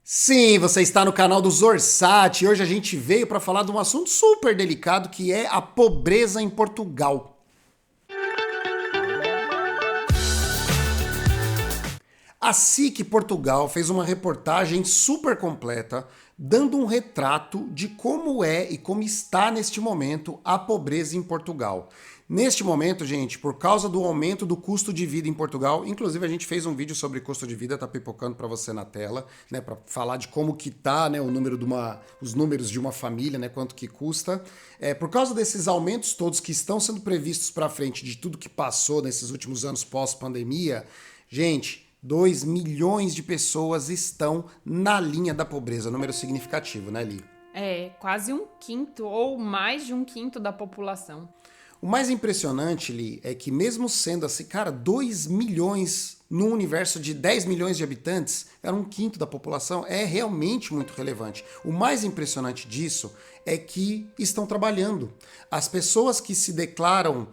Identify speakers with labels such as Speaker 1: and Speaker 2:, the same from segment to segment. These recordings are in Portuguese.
Speaker 1: Sim, você está no canal do Zorsat e hoje a gente veio para falar de um assunto super delicado que é a pobreza em Portugal. A SIC Portugal fez uma reportagem super completa, dando um retrato de como é e como está neste momento a pobreza em Portugal. Neste momento, gente, por causa do aumento do custo de vida em Portugal, inclusive a gente fez um vídeo sobre custo de vida, tá pipocando para você na tela, né, para falar de como que tá, né, os números de uma família, né, quanto que custa. Por causa desses aumentos todos que estão sendo previstos para frente de tudo que passou nesses últimos anos pós-pandemia, gente, 2 milhões de pessoas estão na linha da pobreza, número significativo, né, Li?
Speaker 2: É, quase um quinto ou mais de um quinto da população.
Speaker 1: O mais impressionante, Li, é que mesmo sendo assim, cara, 2 milhões num universo de 10 milhões de habitantes, era um quinto da população, é realmente muito relevante. O mais impressionante disso é que estão trabalhando. As pessoas que se declaram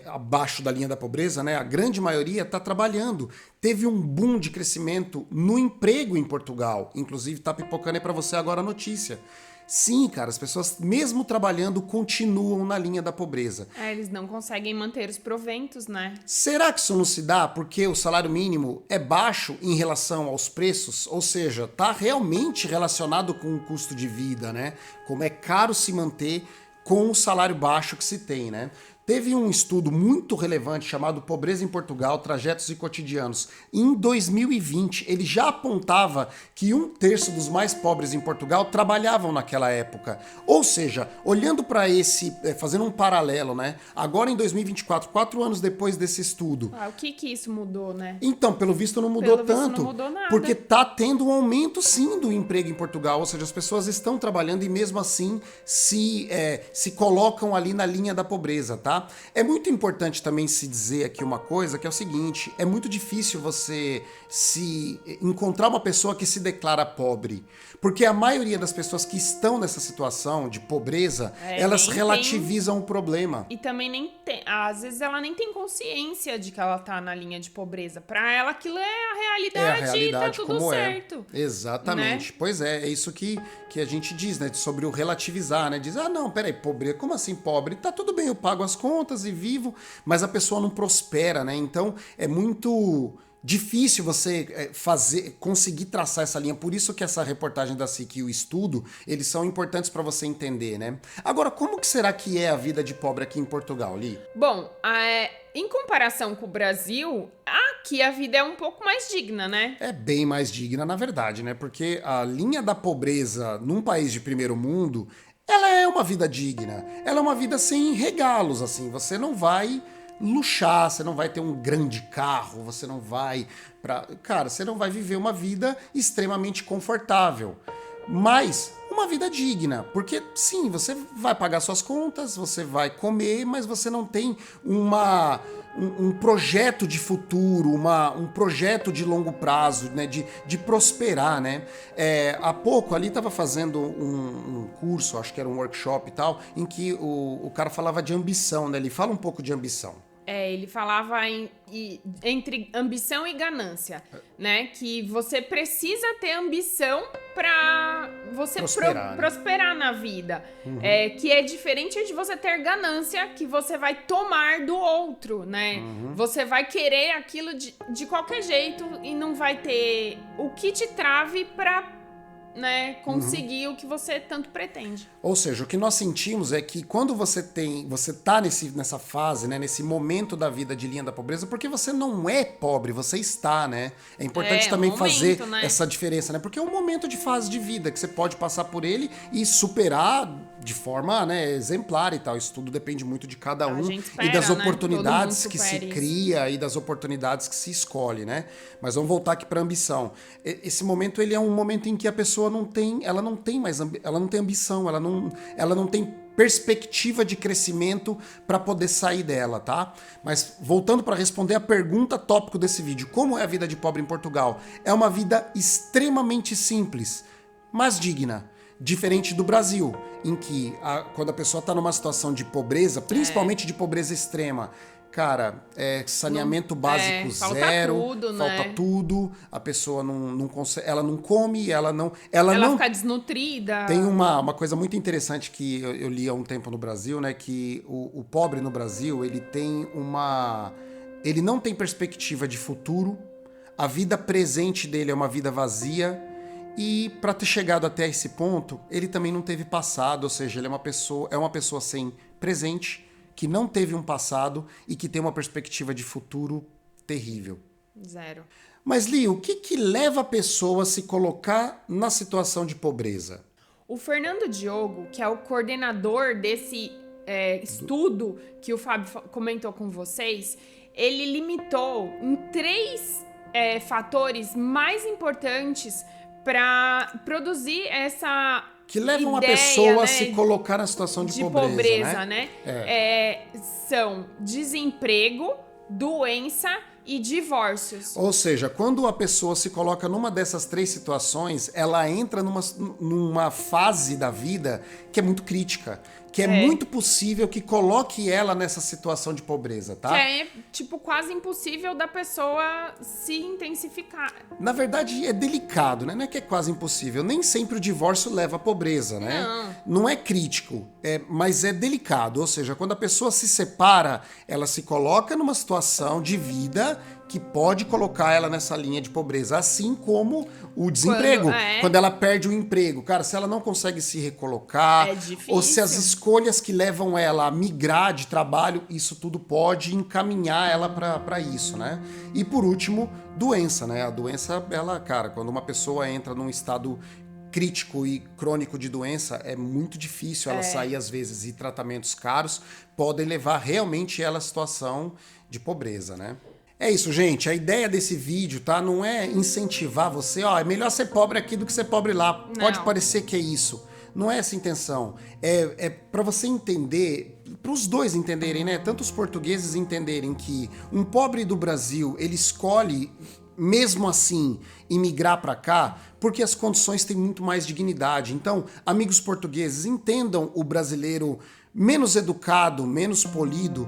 Speaker 1: abaixo da linha da pobreza, né, a grande maioria está trabalhando. Teve um boom de crescimento no emprego em Portugal. Inclusive, tá pipocando aí para você agora a notícia. Sim, cara, as pessoas, mesmo trabalhando, continuam na linha da pobreza.
Speaker 2: Eles não conseguem manter os proventos, né?
Speaker 1: Será que isso não se dá porque o salário mínimo é baixo em relação aos preços? Ou seja, está realmente relacionado com o custo de vida, né? Como é caro se manter com o salário baixo que se tem, né? Teve um estudo muito relevante chamado Pobreza em Portugal, Trajetos e Cotidianos. Em 2020, ele já apontava que 1/3 dos mais pobres em Portugal trabalhavam naquela época. Ou seja, olhando para fazendo um paralelo, né? Agora em 2024, 4 anos depois desse estudo.
Speaker 2: O que isso mudou, né?
Speaker 1: Então, pelo visto não mudou
Speaker 2: Pelo visto,
Speaker 1: tanto.
Speaker 2: não mudou nada.
Speaker 1: Porque tá tendo um aumento sim do emprego em Portugal. Ou seja, as pessoas estão trabalhando e mesmo assim se colocam ali na linha da pobreza, tá? É muito importante também se dizer aqui uma coisa, que é o seguinte, é muito difícil você se encontrar uma pessoa que se declara pobre, porque a maioria das pessoas que estão nessa situação de pobreza, elas relativizam o problema.
Speaker 2: E também nem tem, às vezes ela nem tem consciência de que ela tá na linha de pobreza. Pra ela aquilo é a realidade e tá tudo
Speaker 1: como
Speaker 2: certo.
Speaker 1: Exatamente.
Speaker 2: Né?
Speaker 1: Pois é isso que a gente diz, né? Sobre o relativizar, né? Diz, não, peraí, pobre, como assim pobre? Tá tudo bem, eu pago as contas e vivo, mas a pessoa não prospera, né? Então é muito difícil você conseguir traçar essa linha. Por isso que essa reportagem da SIC e o estudo, eles são importantes para você entender, né? Agora, como que será que é a vida de pobre aqui em Portugal, Li?
Speaker 2: Bom, em comparação com o Brasil, aqui a vida é um pouco mais digna, né?
Speaker 1: É bem mais digna, na verdade, né? Porque a linha da pobreza num país de primeiro mundo, ela é uma vida digna. Ela é uma vida sem regalos, assim. Você não vai luxar, você não vai ter um grande carro, você não vai você não vai viver uma vida extremamente confortável. Mas uma vida digna, porque sim, você vai pagar suas contas, você vai comer, mas você não tem um projeto de futuro, um projeto de longo prazo, né, de prosperar, né? Há pouco ali estava fazendo um curso, acho que era um workshop e tal, em que o cara falava de ambição, né? Ele fala um pouco de ambição.
Speaker 2: Ele falava entre ambição e ganância, né? Que você precisa ter ambição pra você prosperar na vida. Uhum. Que é diferente de você ter ganância, que você vai tomar do outro, né? Uhum. Você vai querer aquilo de qualquer jeito e não vai ter o que te trave pra, né, conseguir o que você tanto pretende.
Speaker 1: Ou seja, o que nós sentimos é que quando você tá nessa fase, né, nesse momento da vida de linha da pobreza, porque você não é pobre, você está, né? É importante também fazer, né, essa diferença, né? Porque é um momento de fase de vida que você pode passar por ele e superar de forma, né, exemplar e tal. Isso tudo depende muito de cada um
Speaker 2: espera,
Speaker 1: e das
Speaker 2: né,
Speaker 1: oportunidades que se cria e das oportunidades que se escolhe, né? Mas vamos voltar aqui para a ambição. Esse momento ele é um momento em que a pessoa não tem ambição, ela não tem perspectiva de crescimento para poder sair dela, tá? Mas voltando para responder a pergunta tópico desse vídeo, como é a vida de pobre em Portugal? É uma vida extremamente simples, mas digna. Diferente do Brasil, em que quando a pessoa está numa situação de pobreza, principalmente de pobreza extrema, Cara, saneamento básico zero,
Speaker 2: tudo,
Speaker 1: falta
Speaker 2: né?
Speaker 1: tudo, a pessoa não consegue, ela não come, ela não
Speaker 2: fica desnutrida.
Speaker 1: Tem uma coisa muito interessante que eu li há um tempo no Brasil, né? Que o pobre no Brasil, ele não tem perspectiva de futuro, a vida presente dele é uma vida vazia, e para ter chegado até esse ponto, ele também não teve passado, ou seja, ele é uma pessoa sem presente, que não teve um passado e que tem uma perspectiva de futuro terrível.
Speaker 2: Zero.
Speaker 1: Mas, Li, o que leva a pessoa a se colocar na situação de pobreza?
Speaker 2: O Fernando Diogo, que é o coordenador desse estudo que o Fábio comentou com vocês, ele limitou em 3 fatores mais importantes para produzir essa
Speaker 1: que levam
Speaker 2: ideia,
Speaker 1: a pessoa, né, a se colocar na situação de pobreza,
Speaker 2: né? São desemprego, doença e divórcios.
Speaker 1: Ou seja, quando a pessoa se coloca numa dessas 3 situações, ela entra numa fase da vida que é muito crítica, que é muito possível que coloque ela nessa situação de pobreza, tá?
Speaker 2: Que é, quase impossível da pessoa se intensificar.
Speaker 1: Na verdade, é delicado, né? Não é que é quase impossível. Nem sempre o divórcio leva à pobreza, né? Não é crítico, mas é delicado. Ou seja, quando a pessoa se separa, ela se coloca numa situação de vida que pode colocar ela nessa linha de pobreza, assim como o desemprego. Quando ela perde o emprego. Cara, se ela não consegue se recolocar, ou se as escolhas que levam ela a migrar de trabalho, isso tudo pode encaminhar ela para isso, né? E por último, doença, né? A doença, cara, quando uma pessoa entra num estado crítico e crônico de doença, é muito difícil ela sair às vezes, e tratamentos caros podem levar realmente ela à situação de pobreza, né? É isso, gente. A ideia desse vídeo, tá? Não é incentivar você, é melhor ser pobre aqui do que ser pobre lá. Não. Pode parecer que é isso. Não é essa a intenção. É para você entender, para os dois entenderem, né? Tanto os portugueses entenderem que um pobre do Brasil, ele escolhe, mesmo assim, imigrar para cá, porque as condições têm muito mais dignidade. Então, amigos portugueses, entendam o brasileiro menos educado, menos polido,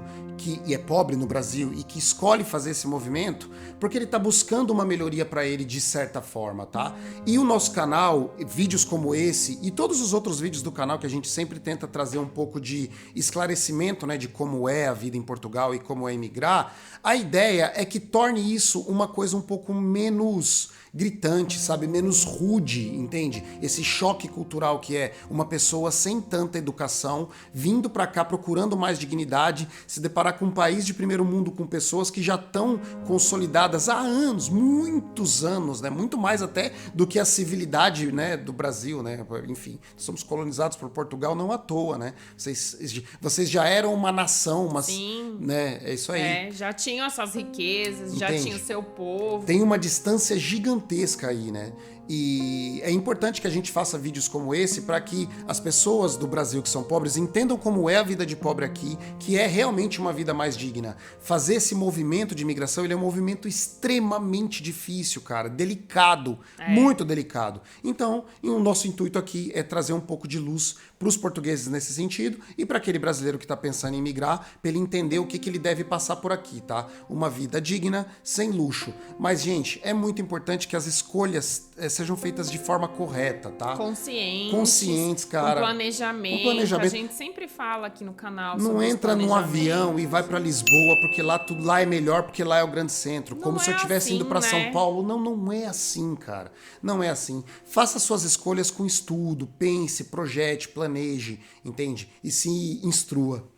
Speaker 1: e é pobre no Brasil e que escolhe fazer esse movimento porque ele tá buscando uma melhoria para ele de certa forma, tá? E o nosso canal, vídeos como esse e todos os outros vídeos do canal que a gente sempre tenta trazer um pouco de esclarecimento, né, de como é a vida em Portugal e como é emigrar, a ideia é que torne isso uma coisa um pouco menos gritante, sabe? Menos rude, entende? Esse choque cultural que é uma pessoa sem tanta educação vindo pra cá procurando mais dignidade, se deparar com um país de primeiro mundo com pessoas que já estão consolidadas há anos, muitos anos, né? Muito mais até do que a civilidade, né, do Brasil, né? Enfim, somos colonizados por Portugal não à toa, né? Vocês já eram uma nação, mas,
Speaker 2: sim,
Speaker 1: né? É isso aí.
Speaker 2: Já tinham as suas riquezas, já tinham o seu povo.
Speaker 1: Tem uma distância gigantesca aí, né? E é importante que a gente faça vídeos como esse para que as pessoas do Brasil que são pobres entendam como é a vida de pobre aqui, que é realmente uma vida mais digna. Fazer esse movimento de imigração, ele é um movimento extremamente difícil, cara, delicado, muito delicado. Então, o nosso intuito aqui é trazer um pouco de luz para os portugueses nesse sentido e para aquele brasileiro que está pensando em migrar, para ele entender o que ele deve passar por aqui, tá? Uma vida digna, sem luxo. Mas, gente, é muito importante que as escolhas sejam feitas de forma correta, tá? Conscientes, cara.
Speaker 2: Com planejamento. A gente sempre fala aqui no canal sobre
Speaker 1: não entra num avião e vai para Lisboa porque lá é melhor, porque lá é o grande centro. Como se eu tivesse indo para São Paulo. Não é assim, cara. Não é assim. Faça suas escolhas com estudo, pense, projete, planeje, entende? E se instrua.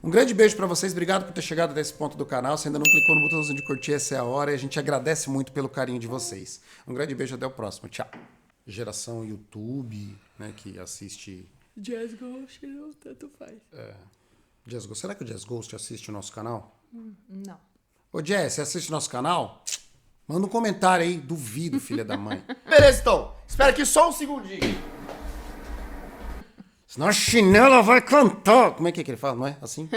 Speaker 1: Um grande beijo pra vocês, obrigado por ter chegado até esse ponto do canal. Se ainda não clicou no botãozinho de curtir, essa é a hora. E a gente agradece muito pelo carinho de vocês. Um grande beijo, até o próximo. Tchau. Geração YouTube, né, que assiste...
Speaker 2: Jazz Ghost, não, tanto faz.
Speaker 1: Jazz Ghost. Será que o Jazz Ghost assiste o nosso canal?
Speaker 2: Não.
Speaker 1: Ô, Jazz, você assiste o nosso canal? Manda um comentário aí. Duvido, filha da mãe.
Speaker 3: Beleza, então. Espera aqui só um segundinho.
Speaker 1: Senão a chinela vai cantar. Como é que ele fala? Não é assim?